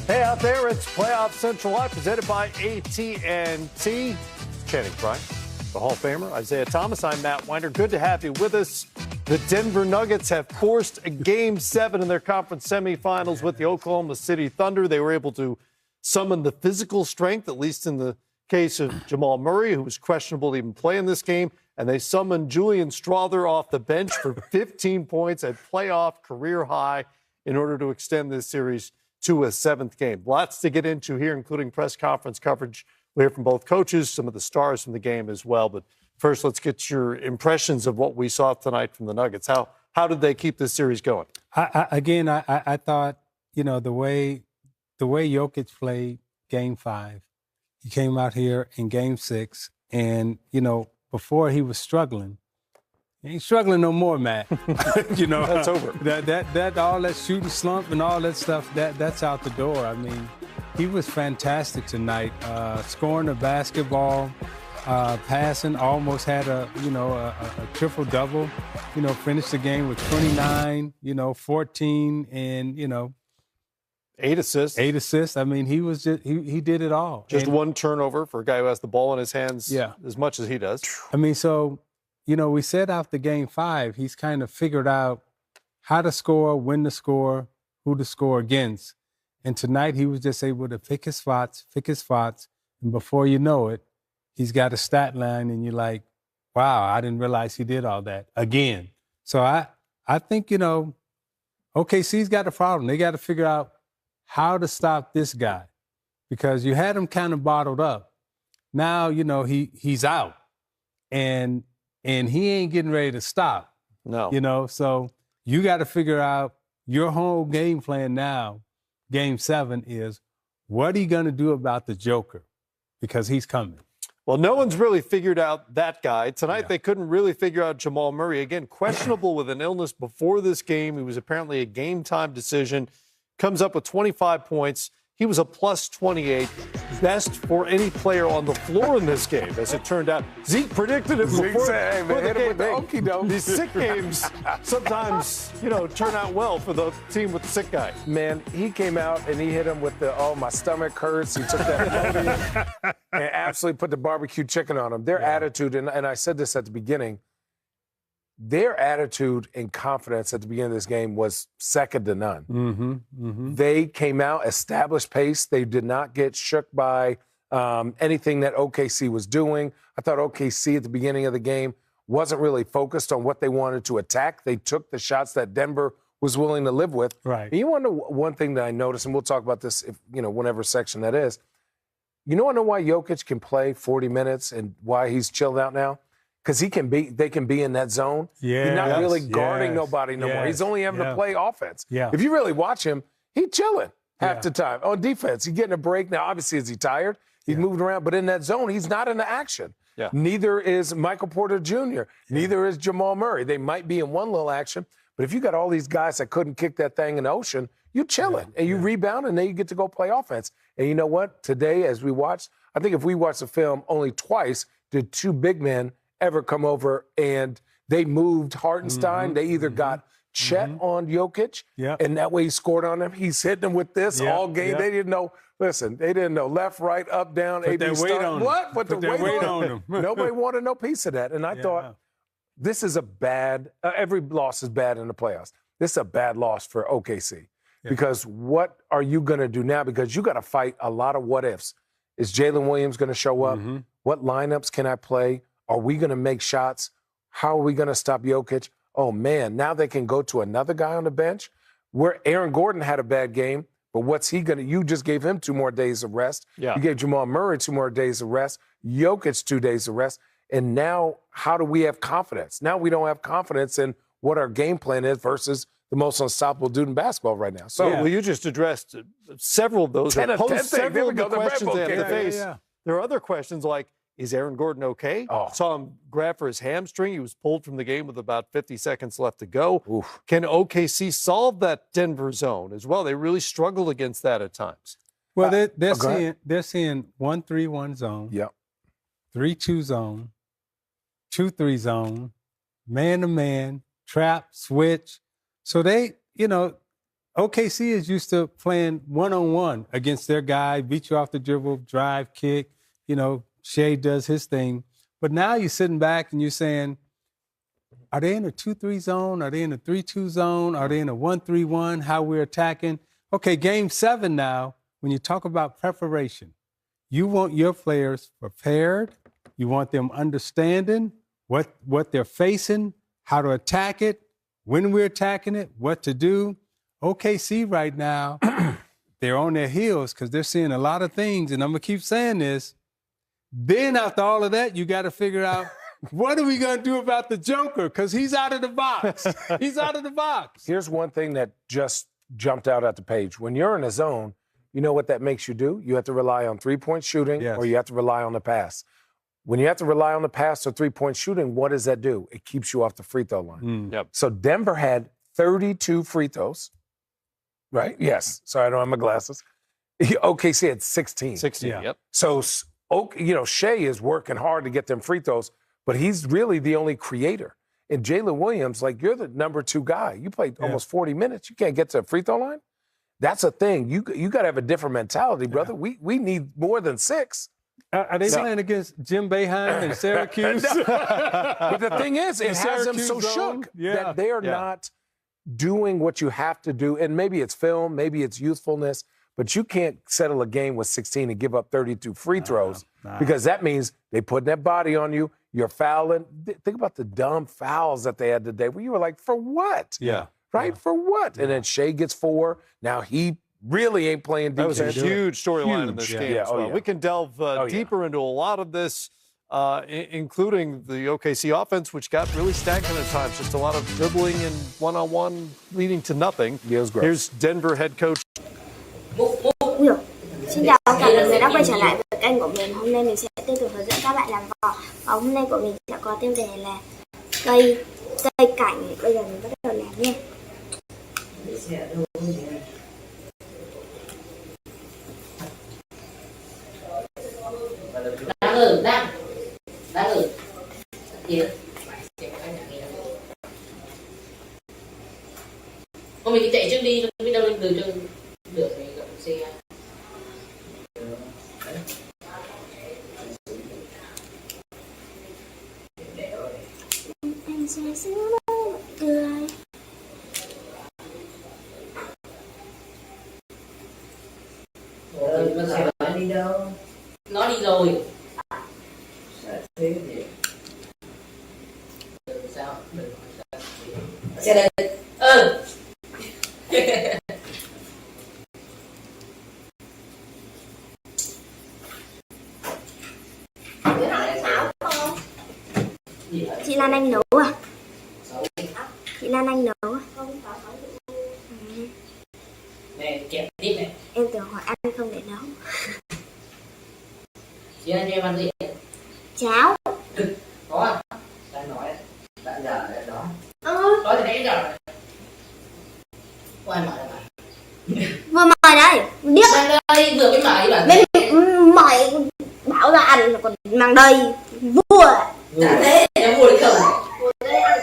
Hey out there, it's Playoff Central Live presented by AT&T. Channing Frye, the Hall of Famer, Isaiah Thomas. I'm Matt Winder. Good to have you with us. The Denver Nuggets have forced a Game 7 in their conference semifinals with the Oklahoma City Thunder. They were able to summon the physical strength, at least in the case of Jamal Murray, who was questionable to even play in this game. And they summoned Julian Strawther off the bench for 15 points, a playoff career high, in order to extend this series to a 7th game. Lots to get into here, including press conference coverage. We hear from both coaches, some of the stars from the game as well. But first, let's get your impressions of what we saw tonight from the Nuggets. How did they keep this series going? I thought, the way Jokic played Game 5, he came out here in Game 6, and, before he was struggling. He ain't struggling no more, Matt. That's over. That all that shooting slump and all that stuff, that's out the door. I mean, he was fantastic tonight, scoring the basketball, passing, almost had a triple-double, finished the game with 29, 14, and, 8 assists. 8 assists. I mean, he did it all. Just one turnover for a guy who has the ball in his hands as much as he does. I mean, so, we said after Game 5, he's kind of figured out how to score, when to score, who to score against. And tonight he was just able to pick his spots, and before you know it, he's got a stat line, and you're like, wow, I didn't realize he did all that again. So I think, OKC's got a problem. They got to figure out how to stop this guy, because you had him kind of bottled up. Now, he's out, and he ain't getting ready to stop. No. So you got to figure out your whole game plan now. Game 7 is, what are you going to do about the Joker? Because he's coming. Well, no one's really figured out that guy. Tonight they couldn't really figure out Jamal Murray. Again, questionable with an illness before this game. He was apparently a game-time decision. Comes up with 25 points. He was a plus 28, best for any player on the floor in this game, as it turned out. Zeke predicted it before the game. These sick games sometimes, turn out well for the team with the sick guy. Man, he came out and he hit him with my stomach hurts. He took that and absolutely put the barbecue chicken on him. Their attitude, and I said this at the beginning, their attitude and confidence at the beginning of this game was second to none. They came out, established pace. They did not get shook by anything that OKC was doing. I thought OKC at the beginning of the game wasn't really focused on what they wanted to attack. They took the shots that Denver was willing to live with. Right. And you want to know one thing that I noticed, and we'll talk about this whenever section that is. I know why Jokic can play 40 minutes and why he's chilled out now? Because they can be in that zone. He's not really guarding nobody no more. He's only having to play offense. If you really watch him, he's chilling half the time. On defense, he's getting a break. Now, obviously, is he tired? He's moving around. But in that zone, he's not in the action. Neither is Michael Porter Jr. Neither is Jamal Murray. They might be in one little action. But if you got all these guys that couldn't kick that thing in the ocean, you're chilling. And you rebound, and then you get to go play offense. And you know what? Today, as we watched, I think if we watched the film, only twice did two big men ever come over and they moved Hartenstein. They either got Chet on Jokic, and that way he scored on him. He's hitting them with this all game. They didn't know. Listen, they didn't know left, right, up, down. Put their weight on what? Put their weight on him. Nobody wanted no piece of that. And I thought this is a bad. Every loss is bad in the playoffs. This is a bad loss for OKC because what are you going to do now? Because you got to fight a lot of what ifs. Is Jalen Williams going to show up? What lineups can I play? Are we going to make shots? How are we going to stop Jokic? Oh, man, now they can go to another guy on the bench where Aaron Gordon had a bad game, but what's he going to – you just gave him 2 more days of rest. You gave Jamal Murray 2 more days of rest, Jokic 2 days of rest, and now how do we have confidence? Now we don't have confidence in what our game plan is versus the most unstoppable dude in basketball right now. So well, you just addressed several of those. Posed several of the questions they have to face. There are other questions like, is Aaron Gordon okay? Saw him grab for his hamstring. He was pulled from the game with about 50 seconds left to go. Can OKC solve that Denver zone as well? They really struggled against that at times. Well, they're seeing 1-3-1 zone, 3-2 zone, 2-3 zone, man-to-man, trap, switch. So they, OKC is used to playing one-on-one against their guy, beat you off the dribble, drive, kick. You know, Shea does his thing. But now you're sitting back and you're saying, are they in a 2-3 zone? Are they in a 3-2 zone? Are they in a 1-3-1? How we're attacking? Okay, game 7 now, when you talk about preparation, you want your players prepared. You want them understanding what they're facing, how to attack it, when we're attacking it, what to do. OKC right now, they're on their heels because they're seeing a lot of things, and I'm going to keep saying this. Then after all of that, you got to figure out, what are we going to do about the Joker? Because he's out of the box. He's out of the box. Here's one thing that just jumped out at the page. When you're in a zone, you know what that makes you do? You have to rely on three-point shooting, or you have to rely on the pass. When you have to rely on the pass or three-point shooting, what does that do? It keeps you off the free throw line. Yep. So Denver had 32 free throws, right? Yes. Sorry, I don't have my glasses. OKC had 16. 16, yep. So, you know, Shea is working hard to get them free throws, but he's really the only creator. And Jalen Williams, like, you're the number 2 guy. You played almost 40 minutes. You can't get to the free throw line? That's a thing. You got to have a different mentality, brother. We need more than 6. Are they playing against Jim Boeheim and Syracuse? But the thing is, it has them so shook that they are not doing what you have to do. And maybe it's film, maybe it's youthfulness, but you can't settle a game with 16 and give up 32 free throws because that means they put that body on you. You're fouling. Think about the dumb fouls that they had today where you were like, for what? Yeah. Right? For what? And then Shea gets 4. Now he really ain't playing defense. That was a huge storyline in this game as well. We can delve deeper into a lot of this, including the OKC offense, which got really stagnant at times. Just a lot of dribbling and one-on-one leading to nothing. Here's Denver head coach. Xin chào tất cả mọi người đã quay trở lại với kênh của mình. Hôm nay mình sẽ tiếp tục hướng dẫn các bạn làm vỏ. Và hôm nay của mình sẽ có tiêu đề là cây cảnh. Bây giờ mình bắt đầu làm nha. Đang ngừng. Thôi mình cứ chạy trước đi, biết đâu lên đường cho được thì gặp xe. Anh sẽ giữ nụ cười. Nó đi đâu? Nó đi rồi. Thế gì? Sao? Xe đây. Chị Lan Anh nấu à? Chị Lan Anh nấu à? Này, kẹp tiếp này. Em tưởng hỏi ăn không để nấu. Chị Lan cho em ăn gì? Cháo. Có à? Đang nói bạn giờ đấy đó. Nói thì nãy giờ. Có ai mời bạn? Vừa mời đây. Điếc. Đang đây vừa mới mời bạn. Bên mời bảo ra ăn còn mang đây. Vua. Chả thế, em mua được không? Mua đấy ăn.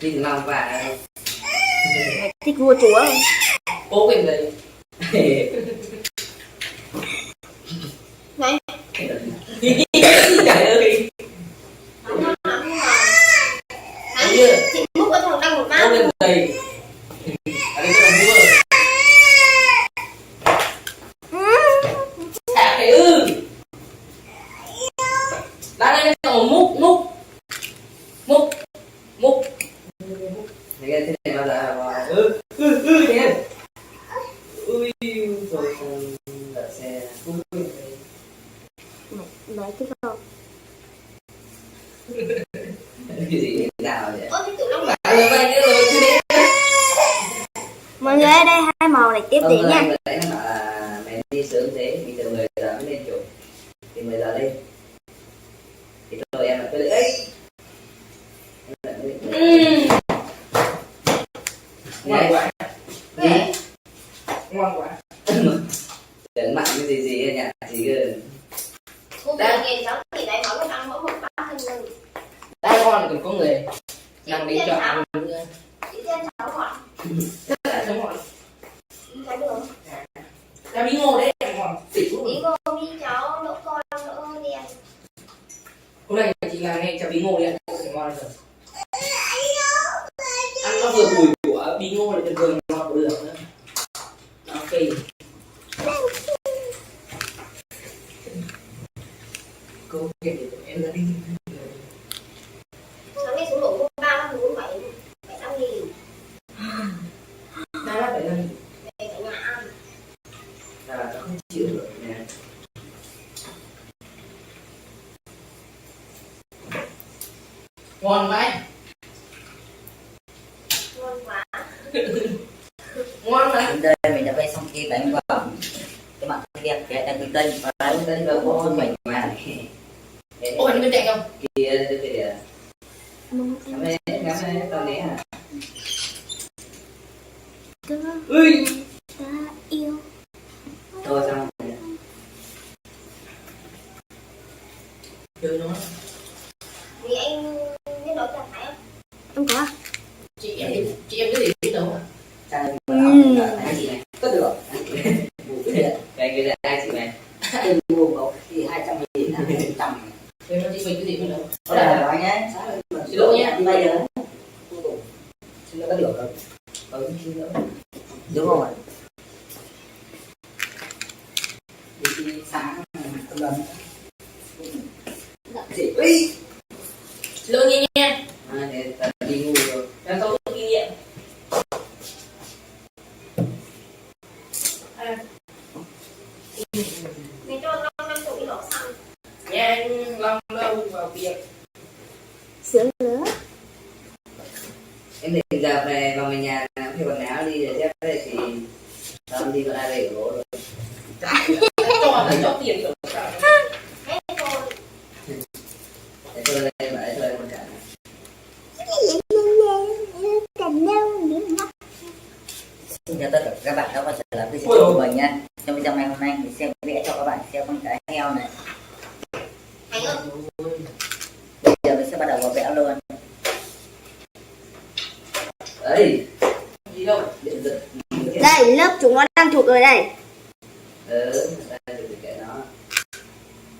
Đi làm và thích vua chúa không? Cố quyền đấy. Này. Trời ơi. Chị múc ở thằng đang một mát. Cố quyền đấy. Ở đây còn vua. Chả cái Đây là múc. Thế này bao giờ mà thế này. Ui rồi đợi xe. Đấy thích không? Cái gì thế nào vậy? Cái tụi nó Mọi người ở đây 2 màu này tiếp đến nha. Nãy nó bảo là mày đi sớm thế, đi từ 10 giờ mới lên chụp. Thì 10 giờ đi. Thì rồi em lại tới đấy. Ngoan quá. Ngoan quá. Tưởng mặn cái gì ở nhà chị cơ. Cô đang nghe cháu thì đấy nói ăn mỗi một bát thôi nhưng đang ngon còn có người nằm đi chọn chị cho cháu gọi. Rất là cháu gọi. Chả bí ngô đấy, còn xỉu. Bí ngô bí cháu đỗ con đỗ đen. Hôm nay chị làm nghe chả bí ngô đi ăn, ngon rồi. Ăn nó vừa mùi của bí ngô là vừa ngon của được nữa. Ok. Cô kể thì em ra đi. Sáng nay số lượng cô 347 700 nghìn. 375 nghìn. Về cả nhà ăn. Nó không chịu được nè. Ngon vậy. Ngon quá. Ngon vậy. Đến đây mình đã vẽ xong cái bánh vào cái mặt kia cái đăng ký kênh và đăng ký vào bộ mình mà Ôi nó bên cạnh không? kia để ngắm lên tao đấy à Ui Ta yêu. thôi xong chơi nó. Thì anh biết nói cả phải không? Em có. Chị em cái gì biết đâu à? sang anh chị này có được cái này anh chị này tiền mua một thì 200.000 100. Em nói chị mình cái gì biết đâu. Có là nói nhé Xin lỗi nhé. đi bây giờ xin lỗi có được không xin lỗi đúng rồi đi sáng lần chị ui Xin lỗi nghe nha. để đi ngủ rồi Em có kinh nghiệm. Mình cho 5 chục đi đổ xăng. Nhà anh Long lâu vào việc. Sướng nữa. em định giờ về vào mình nhà làm cái quần áo đi để xếp đây thì xong đi vào ai về của rồi Cho tiền rồi. Hết rồi. để tôi lên để tôi con trả xin chào tất cả các bạn đã quay trở lại với video của mình nha. Trong video ngày hôm nay mình sẽ vẽ cho các bạn xem con cá heo này. Thành ơi. Bây giờ mình sẽ bắt đầu vào vẽ luôn. Đấy Gì đâu. điện giật Đây, lớp chúng nó đang chụp rồi đây. đây thì kệ nó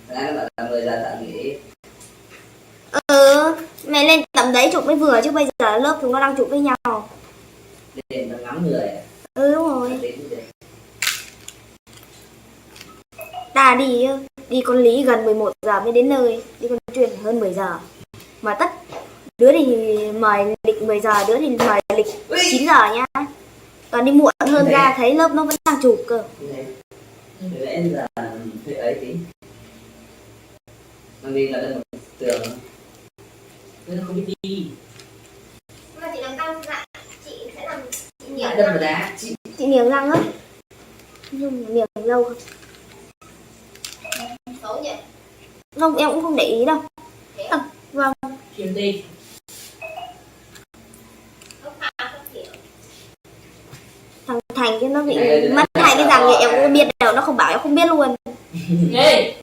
nó bảo là 10 giờ tạm nghỉ Mày lên tầm đấy chụp mới vừa chứ bây giờ lớp chúng nó đang chụp với nhau. để nó ngắm người Đúng rồi. Ta đi con Lý gần 11 giờ mới đến nơi, đi con Truyền hơn 10 giờ. Mà tất đứa thì mời lịch 10 giờ, đứa thì mời lịch 9 giờ nhá. Còn đi muộn hơn ra thấy lớp nó vẫn đang chụp cơ. vẽ là thế ấy tí mang đi là lên một tường Nó không biết đi. Mà chị làm răng dạ, chị sẽ làm chị đâm vào đá chị niềng răng á. Nhưng niềng lâu không? Xấu nhỉ? Không, em cũng không để ý đâu. Vâng. Chuyên đi. Thằng Thành cái nó bị mất hai cái răng thì em cũng biết đâu, nó không bảo em không biết luôn. Ê,